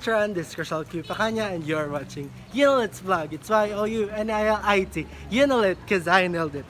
Tran, this is Crystal Q Pacanya, and you're watching Yunolit's vlog. It's YOUNILIT. Yunolit, cause I nailed it.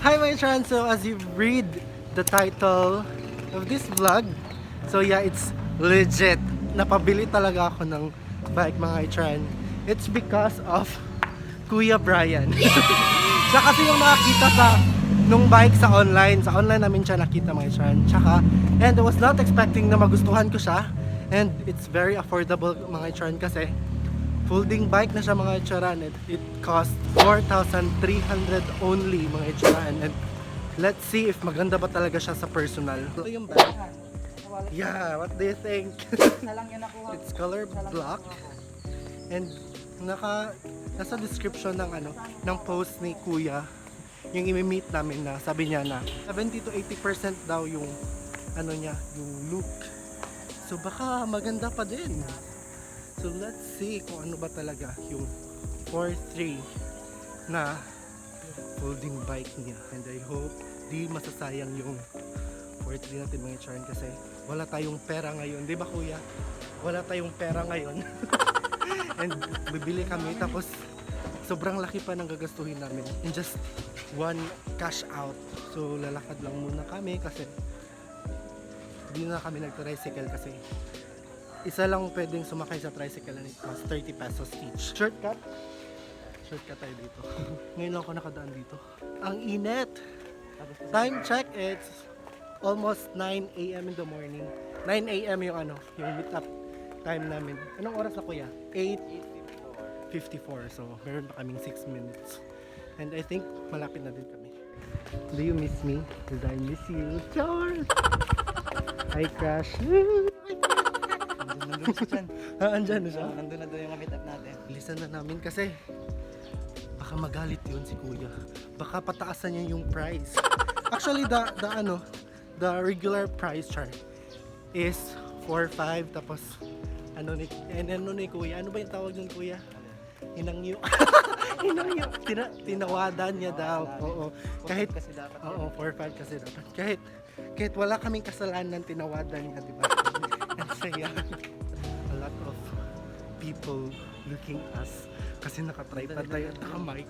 Hi my Tran, so as you read the title of this vlog, so yeah, it's legit. Napabili talaga ako ng bike mga Tran. It's because of Kuya Brian. Siya kasi yung nakakita sa nung bike sa online. Sa online namin siya nakita mga Tran. Tsaka, and I was not expecting na magustuhan ko siya. And it's very affordable mga Tran kasi folding bike na siya mga Tran. It cost 4,300 only mga Tran. And let's see if maganda ba talaga siya sa personal. Ito yung bike. Yeah, what do you think? It's color black. And nasa description ng post ni Kuya yung imi-meet namin na sabi niya na 70 to 80% daw yung yung look. So baka maganda pa din. So let's see kung ano ba talaga yung 4.3 na folding bike niya. And I hope di masasayang yung 4.3 natin mga Tran kasi wala tayong pera ngayon. Di ba Kuya? Wala tayong pera ngayon. And bibili kami tapos sobrang laki pa ng gagastuhin namin in just one cash out. So lalakad lang muna kami kasi hindi na kami nag-tricycle kasi isa lang pwedeng sumakay sa tricycle and it costs 30 pesos each. Shortcut tayo dito. Ngayon lang ako nakadaan dito. Ang init. Time check, it's almost 9 AM in the morning. 9 AM yung meet up time namin. Anong oras na Kuya? 8:54. So meron pa kaming 6 minutes. And I think malapit na din kami. Do you miss me? Because I miss you. Char! Hi Crash! Nandun siya dyan. Andyan na siya? Nandun na doon yung meet up natin. Bilisan na namin kasi baka magalit yun si Kuya. Baka pataasan niya yung price. Actually, the regular price chart is 4.5 tapos ano ni Kuya? Ano ba yung tawag nun Kuya? Inangyo. Inangyo. Tinawadan niya daw. Oo. Kahit kasi dapat. Oo, 4.5 kasi dapat. Kahit wala kaming kasalanan tinawadan niya, di ba? And saya. A lot of people looking us kasi naka-tripod tayo at naka-mic.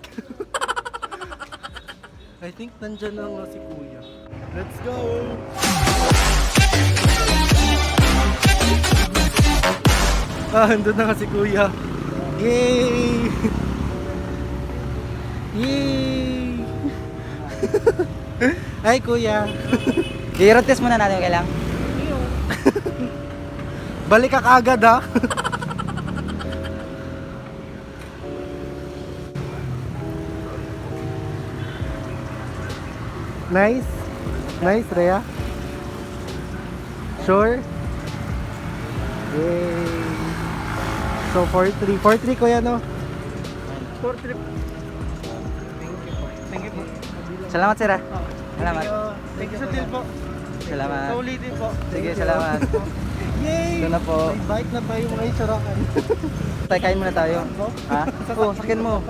I think nandyan na nga si Kuya. Let's go! Andun na nga si Kuya. Yay! Yay! Hi Kuya! I-road test muna natin, okay lang? Balik ka kaagad ha! Nice? Nice, Rhea? Sure? Yay! So 4.3 Kuya no? 4.3. Thank you po. Salamat, sir. Salamat. Thank you sa deal po. Salamat. Sa ulitin po. Sige, salamat. Yay! Ito na po. May bike na tayo mga isarakan. Tay, kain muna tayo. Ha? Oo, sakin mo.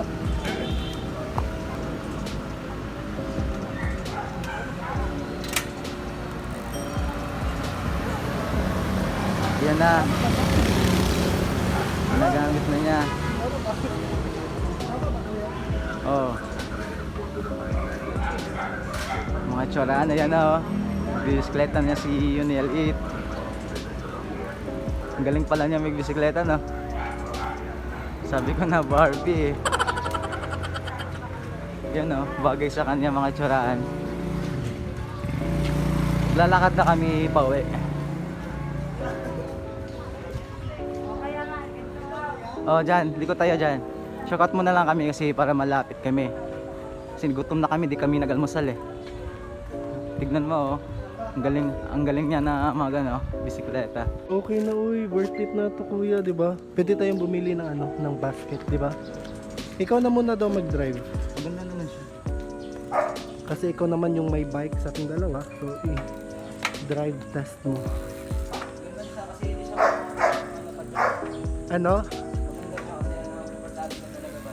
Yan na. Nagamit na niya. Oh. Mga tsoraan, ayan na oh. Bisikleta niya si Yuniel 8. Ang galing pala niya may bisikleta no. Sabi ko na Barbie eh. Yan oh, bagay sa kanya mga tsoraan. Lalakad na kami pauwi. Oh, dyan. Likod tayo dyan. Shortcut muna lang kami kasi para malapit kami. Kasi gutom na kami, di kami nag-almusal eh. Tignan mo oh. Ang galing niya na bisikleta. Okay na worth it na to Kuya, di ba? Pwede tayong bumili ng basket, di ba? Ikaw na muna daw mag-drive. Maganda naman siya. Kasi ikaw naman yung may bike sa ating dalawa. So, drive test mo. Ano?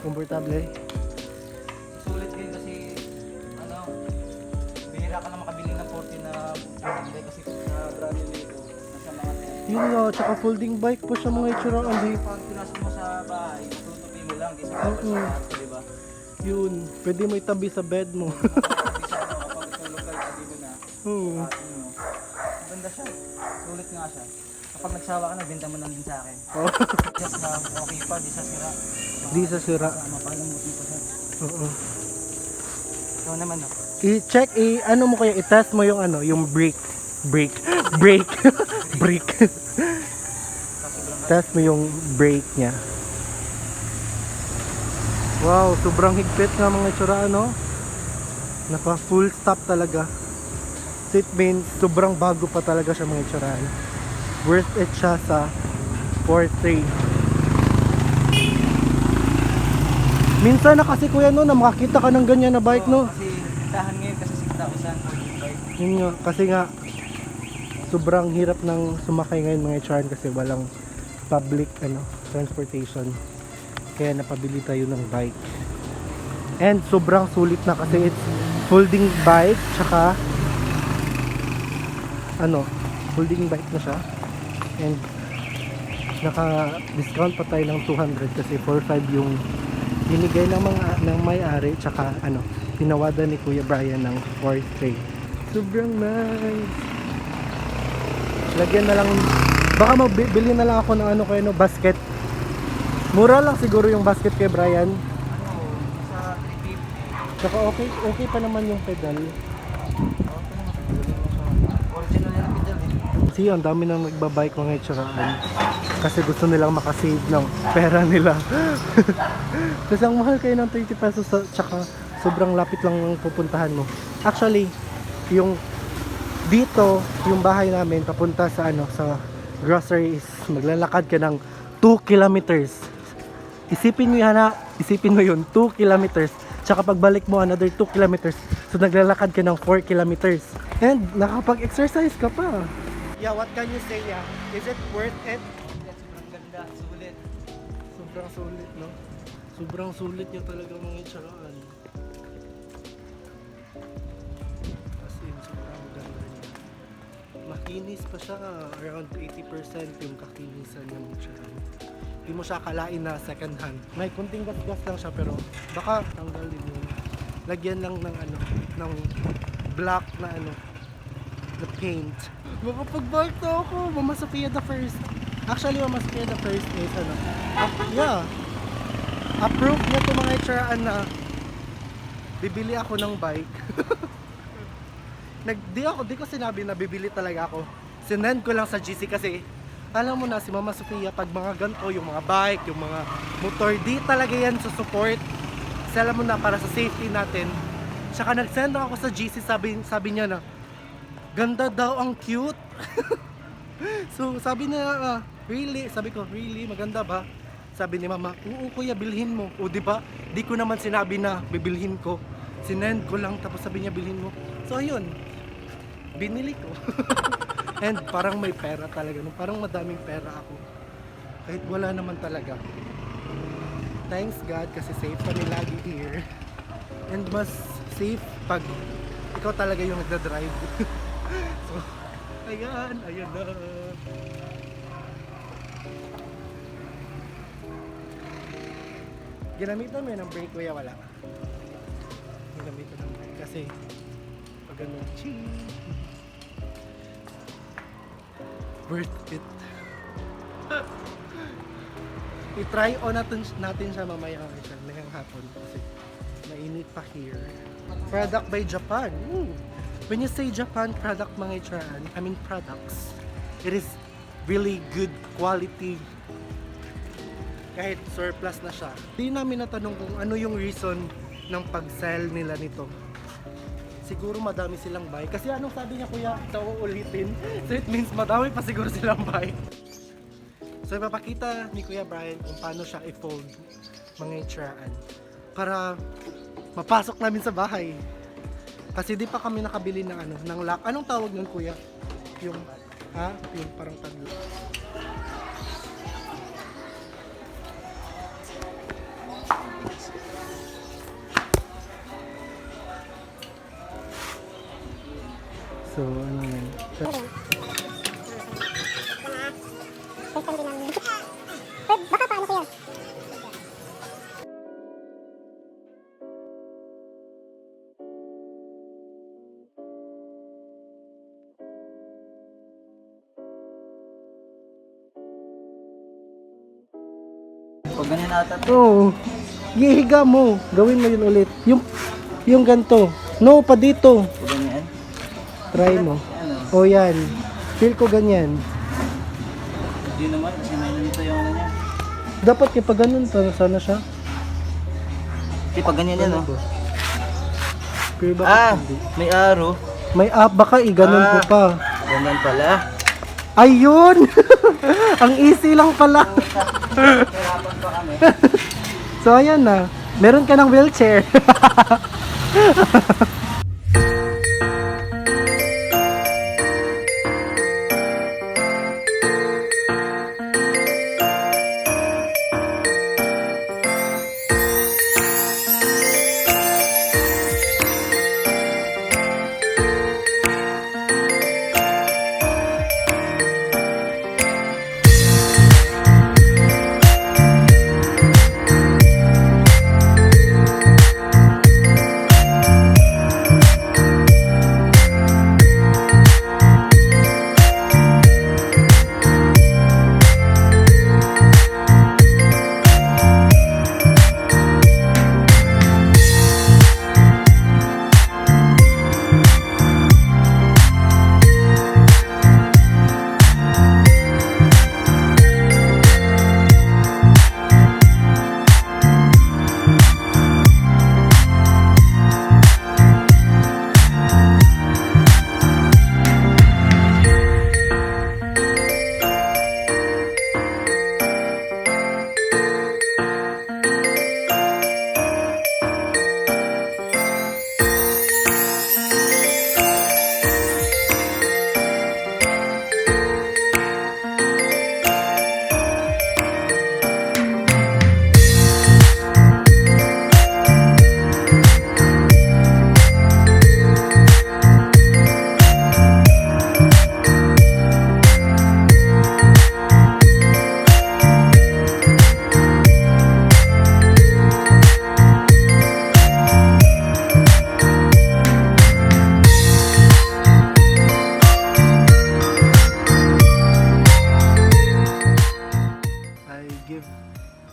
Komportable. Sulit din kasi bihira ka na makabili ng 40 na Yun nga, tsaka folding bike pa siya mga itsura. Hindi. Pag pinasok mo sa bahay, tutupi mo lang, di sa Oo. di ba? Yun, pwede mo itabi sa bed mo. Bisa mo, kapag tulog ka, tabi mo na. Oo. Atin mo. Maganda siya. Sulit nga siya. Kapag nagsawa ka na, benta mo na din sa akin. Oh. Just okay pa, di sa sira. Di sa sira. Mapalamutin pa siya. Oo. Ikaw naman, no? I-check, ano mo kaya, i-test mo yung ano, yung brake. Brake. Brake. Test mo yung brake niya. Wow, sobrang higpit nga mga itsura, ano? Naka full stop talaga. So it means, sobrang bago pa talaga siya mga itsura. Worth it siya sa 4.3. Minsan na kasi kuya no, na makakita ka ng ganyan na bike no. Kasi tahan ngayon kasi 6,000 for yung bike. Yun nga, kasi nga sobrang hirap ng sumakay ngayon mga itsura kasi walang public transportation. Kaya napabili tayo ng bike. And sobrang sulit na kasi it's folding bike tsaka folding bike na siya. And naka-discount pa tayo ng 200 kasi 4.5 yung binigay ng may-ari tsaka tinawadan ni Kuya Brian ng 4.3. Sobrang nice. Lagyan na lang, baka magbili na lang ako ng basket. Mura lang siguro yung basket kay Brian. Sa 350. Tsaka okay pa naman yung pedal. Original yan ang pedal eh. Kasi ang dami nang nagbabike mga itsuraan. Kasi gusto nilang makasave ng pera nila. Kasi ang mahal kayo ng 30 pesos tsaka sobrang lapit lang ng pupuntahan mo. Actually, yung dito, yung bahay namin papunta sa sa grocery is maglalakad ka ng 2 kilometers. Isipin mo yun, 2 kilometers. Tsaka pagbalik mo another 2 kilometers. So naglalakad ka ng 4 kilometers. And nakapag-exercise ka pa. Yeah, what can you say, yeah? Is it worth it? Sobrang ganda, sulit. Sobrang sulit, no? Sobrang sulit niya talaga mga itsaraan. As in, sobrang ganda niya. Makinis pa siya. Around 80% yung kakinisan niya mga itsaraan. Hindi mo siya akalain na second hand. May kunting gas-gas lang siya pero baka tanggalin yun. Lagyan lang ng ng black na the paint. Makapag-bike na ako. Mama Sofia the first. Actually, Mama Sofia the first is yeah. Approve niya ito mga itsaraan na bibili ako ng bike. Di ko sinabi na bibili talaga ako. Sinend ko lang sa GC kasi alam mo na si Mama Sofia pag mga ganito, yung mga bike, yung mga motor, di talaga yan sa support. Kasi alam mo na para sa safety natin. Tsaka nag-send ako sa GC, sabi niya na ganda daw, ang cute. So sabi niya, really? Sabi ko, really? Maganda ba? Sabi ni Mama, oo kuya, bilhin mo. O di ba? Di ko naman sinabi na bibilhin ko. Sinend ko lang tapos sabi niya bilhin mo. So ayun, binili ko. And parang may pera talaga. Parang madaming pera ako. Kahit wala naman talaga. Thanks God kasi safe kami lagi here. And mas safe pag ikaw talaga yung nagdadrive. So, ayan na. Ginamitan mo yun ng brake kuya, wala. Ginamitan ng brake kasi pag worth it. I-try on natin siya mamaya ngayong hapon kasi mainit pa here. Product by Japan. Ooh. When you say Japan product mga itsaraan, I mean products, it is really good quality. Kahit surplus na siya. Hindi namin natanong kung ano yung reason ng pag-sell nila nito. Siguro madami silang bike. Kasi anong sabi niya kuya, ito uulitin. So it means madami pa siguro silang bike. So ipapakita ni Kuya Brian kung paano siya i-fold mga itsaraan. Para mapasok namin sa bahay. Kasi di pa kami nakabili ng ng lock. Anong tawag nun kuya? Yung parang taglo. So, ano yan? baka paano ko yan. Pag ganyan ata. Oo. Gihiga mo. Gawin mo yun ulit. Yung ganto. No, pa dito. Pag ganyan. Try mo. Ano? O yan. Feel ko ganyan. Hindi naman kasi may nito yung ano niya. Dapat yung pag ganun, sana siya. Kasi pag ganyan yan, oh. Pero bakit Ah, hindi? may arrow. May app, baka i-ganon ko pa. Ganyan pala. Ayun! Ang easy lang pala. Hirapan pa kami. So ayan na. Meron ka ng wheelchair.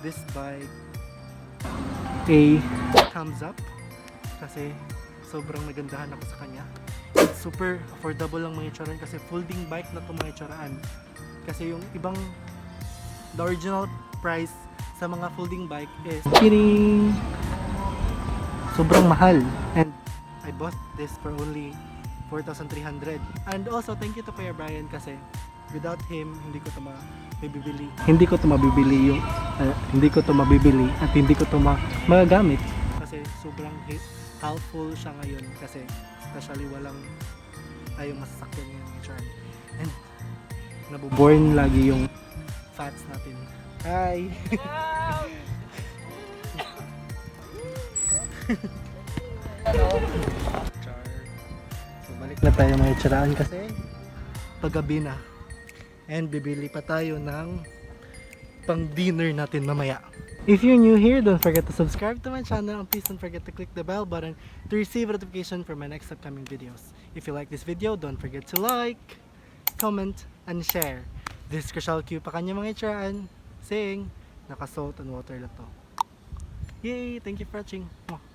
this bike a thumbs up kasi sobrang nagandahan ako sa kanya. It's super affordable lang mga itsurahan kasi folding bike na ito mga itsuraan. Kasi yung ibang the original price sa mga folding bike is kidding, sobrang mahal, and I bought this for only 4,300. And also thank you to Kuya Brian kasi without him hindi ko to mabibili yung hindi ko to mabibili at hindi ko to magagamit kasi sobrang helpful siya ngayon kasi especially walang tayong masasakyan ngayon charm, and nabuborn lagi yung fats natin. Hi! Char. So balik na tayo mga itsaraan kasi paggabi na. And bibili pa tayo ng pang dinner natin mamaya. If you're new here, don't forget to subscribe to my channel and please don't forget to click the bell button to receive notification for my next upcoming videos. If you like this video, don't forget to like, comment, and share. This is Crystal Q pa kanya mga itsaraan saying, nakasalt and water na to. Yay! Thank you for watching. Mwah.